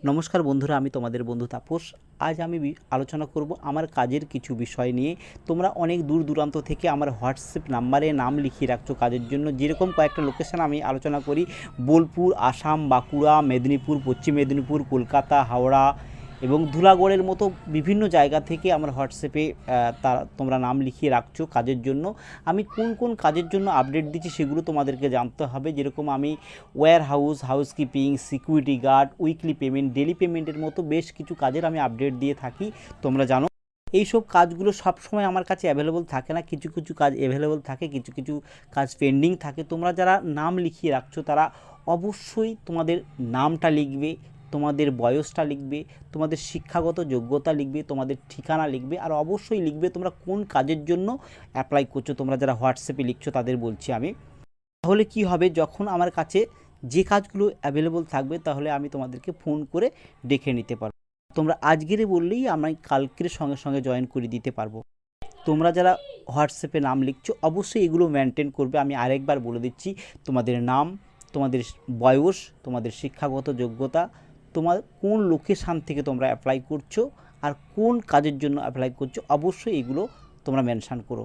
নমস্কার বন্ধুরা, আমি তোমাদের বন্ধু তাপস। আজ আমি আলোচনা করব আমার কাজের কিছু বিষয় নিয়ে। তোমরা অনেক দূর দূরান্ত থেকে আমার হোয়াটসঅ্যাপ নাম্বারে নাম লিখিয়ে রাখছো কাজের জন্য। যেরকম কয়েকটা লোকেশান আমি আলোচনা করি: বোলপুর, আসাম, বাঁকুড়া, মেদিনীপুর, পশ্চিম মেদিনীপুর, কলকাতা, হাওড়া এবং ধুলাগড়ের মতো বিভিন্ন জায়গা থেকে আমার হোয়াটসঅ্যাপে তোমরা নাম লিখিয়ে রাখছো কাজের জন্য। আমি কোন কোন কাজের জন্য আপডেট দিচ্ছি সেগুলো তোমাদেরকে জানতে হবে। যেরকম আমি ware house, housekeeping, security guard, weekly payment, daily পেমেন্টের মতো বেশ কিছু কাজের আমি আপডেট দিয়ে থাকি, তোমরা জানো। এইসব কাজগুলো সবসময় আমার কাছে অ্যাভেলেবল থাকে না, কিছু কিছু কাজ অ্যাভেলেবল থাকে, কিছু কিছু কাজ পেন্ডিং থাকে। তোমরা যারা নাম লিখিয়ে রাখছো তারা অবশ্যই তোমাদের নামটা লিখবে, তোমাদের বয়সটা লিখবে, তোমাদের শিক্ষাগত যোগ্যতা লিখবে, তোমাদের ঠিকানা লিখবে, আর অবশ্যই লিখবে তোমরা কোন কাজের জন্য অ্যাপ্লাই করছো। তোমরা যারা হোয়াটসঅ্যাপে লিখছো তাদের বলছি আমি। তাহলে কি হবে, যখন আমার কাছে যে কাজগুলো অ্যাভেলেবল থাকবে তাহলে আমি তোমাদেরকে ফোন করে ডেকে নিতে পারবো। তোমরা আজকেরে বললেই আমি কালকের সঙ্গে সঙ্গে জয়েন করে দিতে পারবো। তোমরা যারা হোয়াটসঅ্যাপে নাম লিখছো অবশ্যই এগুলো মেনটেন করবে। আমি আরেকবার বলে দিচ্ছি: তোমাদের নাম, তোমাদের বয়স, তোমাদের শিক্ষাগত যোগ্যতা, তোমার কোন লোকেশান থেকে তোমরা অ্যাপ্লাই করছো আর কোন কাজের জন্য অ্যাপ্লাই করছো, অবশ্যই এগুলো তোমরা মেনশান করো।